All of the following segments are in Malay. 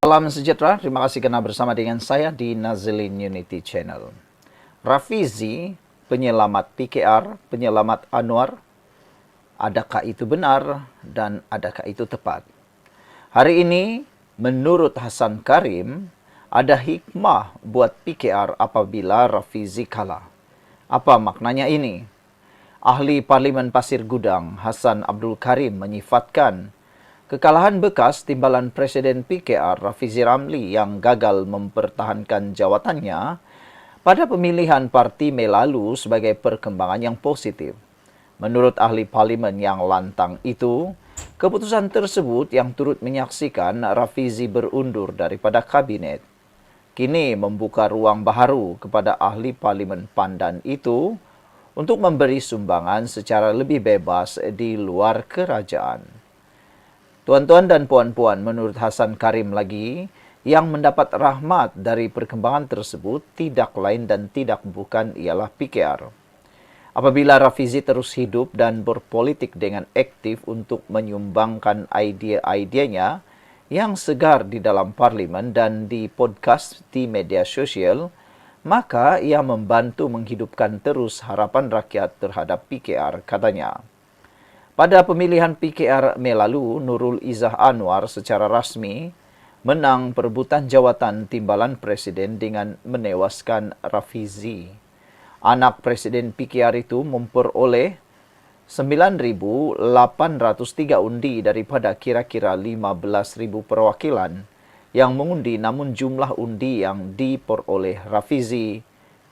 Salam sejahtera, terima kasih kerana bersama dengan saya di Nazilin Unity Channel. Rafizi, penyelamat PKR, penyelamat Anwar, adakah itu benar dan adakah itu tepat? Hari ini, menurut Hasan Karim, ada hikmah buat PKR apabila Rafizi kalah. Apa maknanya ini? Ahli Parlimen Pasir Gudang, Hasan Abdul Karim menyifatkan kekalahan bekas timbalan Presiden PKR Rafizi Ramli yang gagal mempertahankan jawatannya pada pemilihan parti Mei lalu sebagai perkembangan yang positif. Menurut ahli parlimen yang lantang itu, keputusan tersebut yang turut menyaksikan Rafizi berundur daripada kabinet kini membuka ruang baharu kepada ahli parlimen pandan itu untuk memberi sumbangan secara lebih bebas di luar kerajaan. Tuan-tuan dan puan-puan, menurut Hasan Karim lagi, yang mendapat rahmat dari perkembangan tersebut tidak lain dan tidak bukan ialah PKR. Apabila Rafizi terus hidup dan berpolitik dengan aktif untuk menyumbangkan idea-idenya yang segar di dalam parlimen dan di podcast di media sosial, maka ia membantu menghidupkan terus harapan rakyat terhadap PKR, katanya. Pada pemilihan PKR Mei lalu, Nurul Izzah Anwar secara rasmi menang perebutan jawatan timbalan presiden dengan menewaskan Rafizi. Anak Presiden PKR itu memperoleh 9,803 undi daripada kira-kira 15,000 perwakilan yang mengundi, namun jumlah undi yang diperoleh Rafizi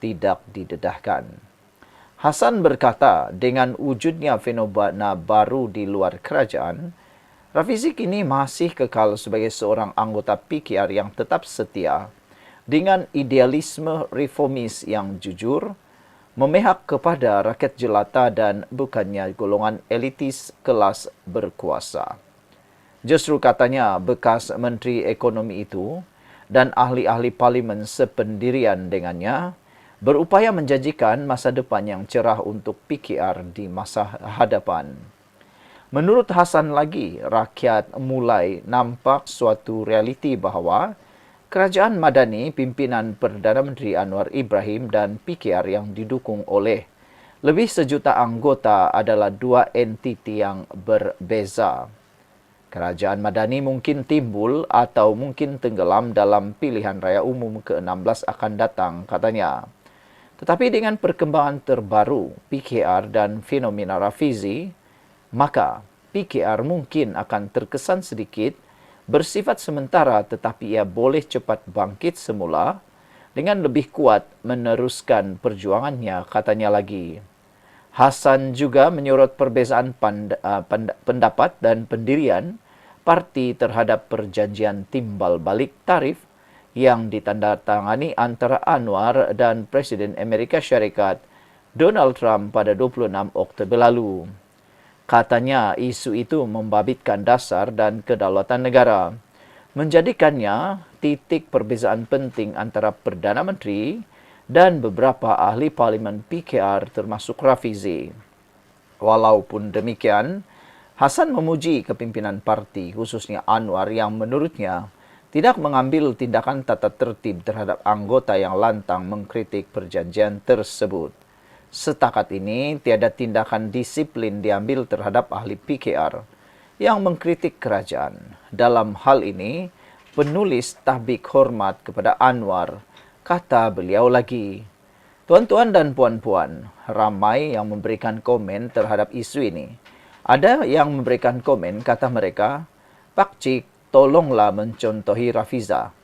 tidak didedahkan. Hasan berkata, dengan wujudnya fenomena baru di luar kerajaan, Rafizi kini masih kekal sebagai seorang anggota PKR yang tetap setia dengan idealisme reformis yang jujur, memihak kepada rakyat jelata dan bukannya golongan elitis kelas berkuasa. Justru katanya bekas Menteri Ekonomi itu dan ahli-ahli parlimen sependirian dengannya berupaya menjanjikan masa depan yang cerah untuk PKR di masa hadapan. Menurut Hasan lagi, rakyat mulai nampak suatu realiti bahawa Kerajaan Madani pimpinan Perdana Menteri Anwar Ibrahim dan PKR yang didukung oleh lebih sejuta anggota adalah dua entiti yang berbeza. Kerajaan Madani mungkin timbul atau mungkin tenggelam dalam pilihan raya umum ke-16 akan datang, katanya. Tetapi dengan perkembangan terbaru PKR dan fenomena Rafizi, maka PKR mungkin akan terkesan sedikit bersifat sementara, tetapi ia boleh cepat bangkit semula dengan lebih kuat meneruskan perjuangannya, katanya lagi. Hasan juga menyorot perbezaan pendapat dan pendirian parti terhadap perjanjian timbal balik tarif yang ditandatangani antara Anwar dan Presiden Amerika Syarikat Donald Trump pada 26 Oktober lalu. Katanya isu itu membabitkan dasar dan kedaulatan negara, menjadikannya titik perbezaan penting antara Perdana Menteri dan beberapa ahli parlimen PKR termasuk Rafizi. Walaupun demikian, Hasan memuji kepimpinan parti, khususnya Anwar yang menurutnya tidak mengambil tindakan tata tertib terhadap anggota yang lantang mengkritik perjanjian tersebut. Setakat ini, tiada tindakan disiplin diambil terhadap ahli PKR yang mengkritik kerajaan. Dalam hal ini, penulis tahbik hormat kepada Anwar, kata beliau lagi. Tuan-tuan dan puan-puan, ramai yang memberikan komen terhadap isu ini. Ada yang memberikan komen, kata mereka, Pak Cik, tolonglah mencontohi Rafiza.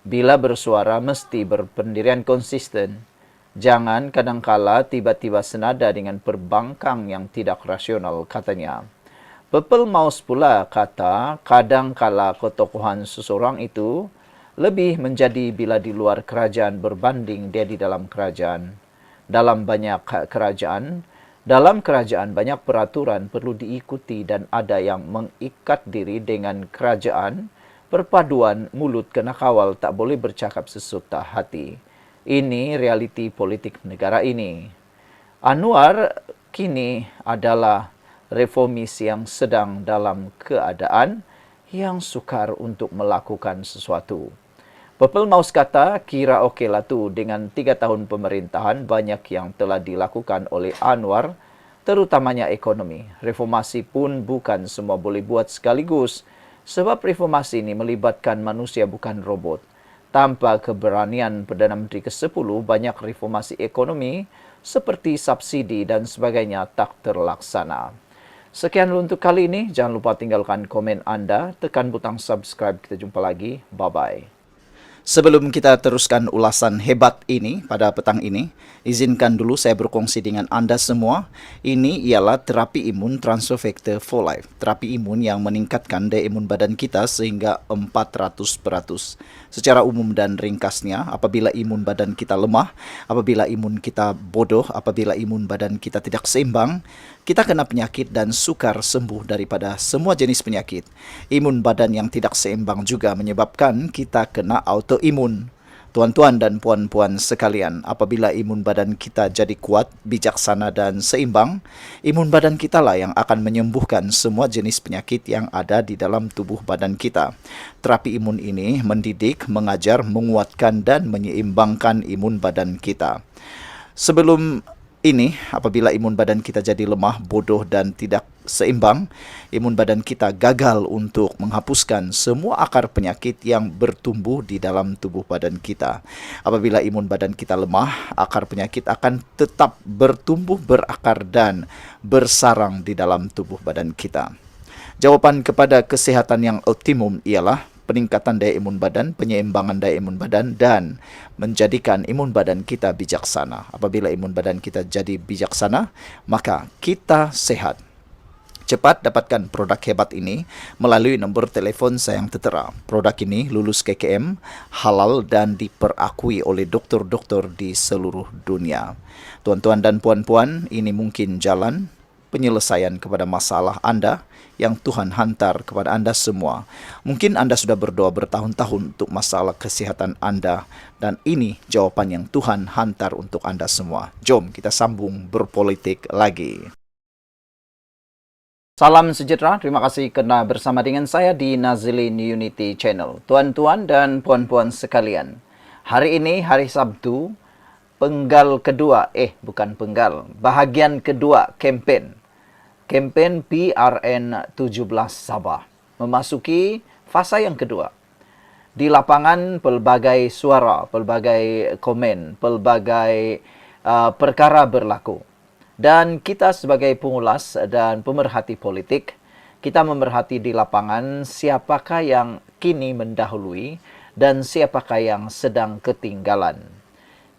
Bila bersuara, mesti berpendirian konsisten. Jangan kadangkala tiba-tiba senada dengan perbangkang yang tidak rasional, katanya. Pepel Maus pula kata, kadangkala ketokohan seseorang itu lebih menjadi bila di luar kerajaan berbanding dia di dalam kerajaan. Dalam kerajaan banyak peraturan perlu diikuti dan ada yang mengikat diri dengan kerajaan. Perpaduan mulut kena kawal, tak boleh bercakap sesuka hati. Ini realiti politik negara ini. Anwar kini adalah reformis yang sedang dalam keadaan yang sukar untuk melakukan sesuatu. Purple Mouse kata, kira okeylah tu dengan 3 tahun pemerintahan banyak yang telah dilakukan oleh Anwar, terutamanya ekonomi. Reformasi pun bukan semua boleh buat sekaligus, sebab reformasi ini melibatkan manusia bukan robot. Tanpa keberanian Perdana Menteri ke-10, banyak reformasi ekonomi seperti subsidi dan sebagainya tak terlaksana. Sekian dulu untuk kali ini. Jangan lupa tinggalkan komen anda, tekan butang subscribe. Kita jumpa lagi. Bye-bye. Sebelum kita teruskan ulasan hebat ini pada petang ini, izinkan dulu saya berkongsi dengan anda semua. Ini ialah terapi imun transfer factor for life. Terapi imun yang meningkatkan daya imun badan kita sehingga 400%. Secara umum dan ringkasnya, apabila imun badan kita lemah, apabila imun kita bodoh, apabila imun badan kita tidak seimbang, kita kena penyakit dan sukar sembuh daripada semua jenis penyakit. Imun badan yang tidak seimbang juga menyebabkan kita kena autoimun. Tuan-tuan dan puan-puan sekalian, apabila imun badan kita jadi kuat, bijaksana dan seimbang, imun badan kita lah yang akan menyembuhkan semua jenis penyakit yang ada di dalam tubuh badan kita. Terapi imun ini mendidik, mengajar, menguatkan dan menyeimbangkan imun badan kita. Sebelum ini, apabila imun badan kita jadi lemah, bodoh dan tidak seimbang, imun badan kita gagal untuk menghapuskan semua akar penyakit yang bertumbuh di dalam tubuh badan kita. Apabila imun badan kita lemah, akar penyakit akan tetap bertumbuh, berakar dan bersarang di dalam tubuh badan kita. Jawapan kepada kesehatan yang optimum ialah peningkatan daya imun badan, penyeimbangan daya imun badan, dan menjadikan imun badan kita bijaksana. Apabila imun badan kita jadi bijaksana, maka kita sehat. Cepat dapatkan produk hebat ini melalui nombor telefon saya yang tertera. Produk ini lulus KKM, halal dan diperakui oleh doktor-doktor di seluruh dunia. Tuan-tuan dan puan-puan, ini mungkin jalan penyelesaian kepada masalah anda yang Tuhan hantar kepada anda semua. Mungkin anda sudah berdoa bertahun-tahun untuk masalah kesehatan anda, dan ini jawaban yang Tuhan hantar untuk anda semua. Jom kita sambung berpolitik lagi. Salam sejahtera, terima kasih kerana bersama dengan saya di Nazilin Unity Channel. Tuan-tuan dan puan-puan sekalian, hari ini hari Sabtu, bahagian kedua kempen PRN 17 Sabah memasuki fasa yang kedua. Di lapangan pelbagai suara, pelbagai komen, pelbagai perkara berlaku. Dan kita sebagai pengulas dan pemerhati politik, kita memerhati di lapangan siapakah yang kini mendahului dan siapakah yang sedang ketinggalan.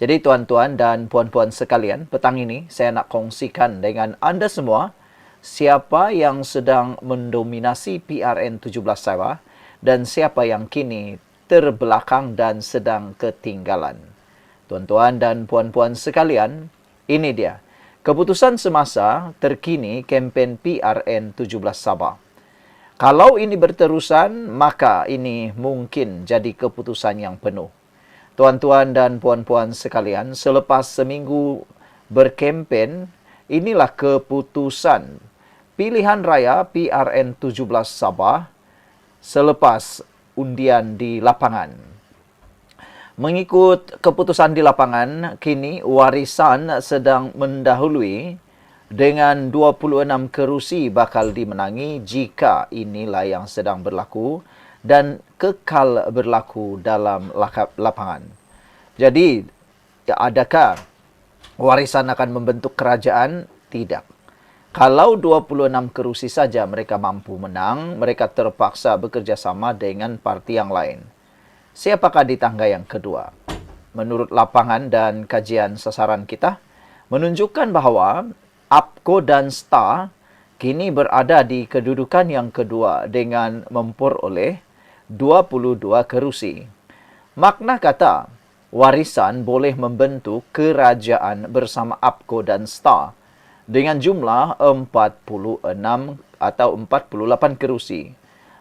Jadi tuan-tuan dan puan-puan sekalian, petang ini saya nak kongsikan dengan anda semua siapa yang sedang mendominasi PRN 17 Sabah dan siapa yang kini terbelakang dan sedang ketinggalan. Tuan-tuan dan puan-puan sekalian, ini dia keputusan semasa terkini kempen PRN 17 Sabah. Kalau ini berterusan, maka ini mungkin jadi keputusan yang penuh. Tuan-tuan dan puan-puan sekalian, selepas seminggu berkempen, inilah keputusan pilihan raya PRN 17 Sabah selepas undian di lapangan. Mengikut keputusan di lapangan, kini Warisan sedang mendahului dengan 26 kerusi bakal dimenangi jika inilah yang sedang berlaku dan kekal berlaku dalam lapangan. Jadi, adakah Warisan akan membentuk kerajaan? Tidak. Kalau 26 kerusi saja mereka mampu menang, mereka terpaksa bekerjasama dengan parti yang lain. Siapakah di tangga yang kedua? Menurut lapangan dan kajian sasaran kita, menunjukkan bahawa APCO dan STAR kini berada di kedudukan yang kedua dengan memperoleh 22 kerusi. Makna kata, Warisan boleh membentuk kerajaan bersama APCO dan STAR dengan jumlah 46 atau 48 kerusi.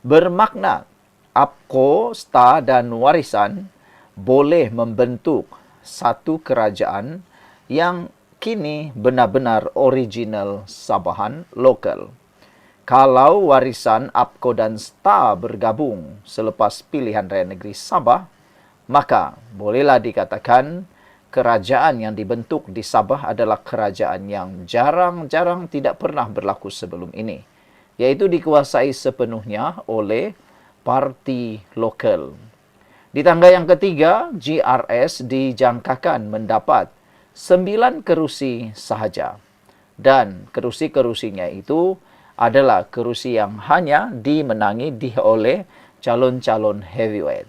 Bermakna APCO, STAR dan Warisan boleh membentuk satu kerajaan yang kini benar-benar original Sabahan lokal. Kalau warisan APCO dan STA bergabung selepas pilihan Raya Negeri Sabah, maka bolehlah dikatakan kerajaan yang dibentuk di Sabah adalah kerajaan yang jarang-jarang tidak pernah berlaku sebelum ini, iaitu dikuasai sepenuhnya oleh parti lokal. Di tangga yang ketiga, GRS dijangkakan mendapat 9 kerusi sahaja. Dan kerusi-kerusinya itu adalah kerusi yang hanya dimenangi oleh calon-calon heavyweight.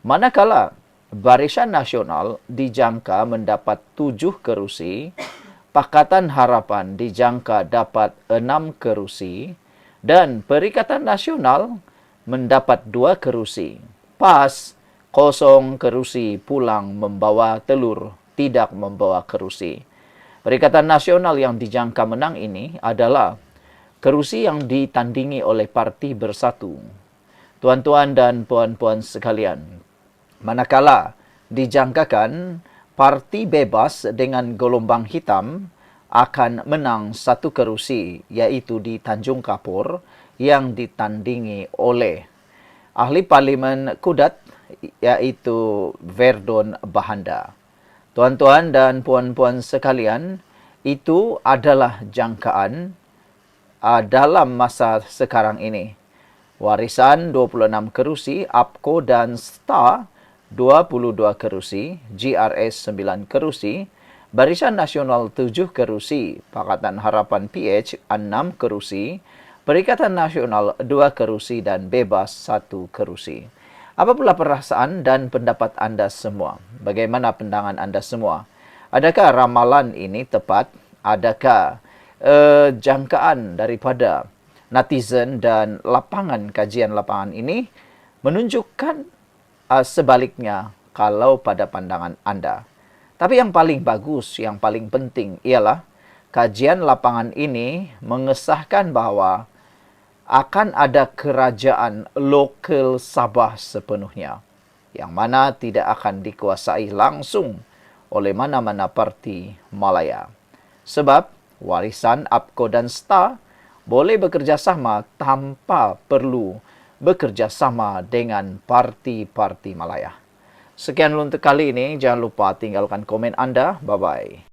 Manakala Barisan Nasional dijangka mendapat 7 kerusi, Pakatan Harapan dijangka dapat 6 kerusi, dan Perikatan Nasional mendapat 2 kerusi. Pas, kosong kerusi pulang membawa telur, tidak membawa kerusi. Perikatan Nasional yang dijangka menang ini adalah kerusi yang ditandingi oleh Parti Bersatu. Tuan-tuan dan puan-puan sekalian, manakala dijangkakan Parti Bebas dengan gelombang hitam akan menang 1 kerusi, iaitu di Tanjung Kapur, yang ditandingi oleh Ahli Parlimen Kudat, iaitu Verdon Bahanda. Tuan-tuan dan puan-puan sekalian, itu adalah jangkaan dalam masa sekarang ini. Warisan 26 kerusi, APCO dan STA 22 kerusi, GRS 9 kerusi, Barisan Nasional 7 kerusi, Pakatan Harapan PH 6 kerusi, Perikatan Nasional 2 kerusi, dan Bebas 1 kerusi. Apa pula perasaan dan pendapat anda semua? Bagaimana pandangan anda semua? Adakah ramalan ini tepat? Adakah jangkaan daripada netizen dan kajian lapangan ini menunjukkan sebaliknya kalau pada pandangan anda? Tapi yang paling bagus, yang paling penting ialah kajian lapangan ini mengesahkan bahawa akan ada kerajaan lokal Sabah sepenuhnya, yang mana tidak akan dikuasai langsung oleh mana-mana parti Malaya. Sebab warisan APCO dan STA boleh bekerjasama tanpa perlu bekerjasama dengan parti-parti Malaya. Sekian untuk kali ini. Jangan lupa tinggalkan komen anda. Bye-bye.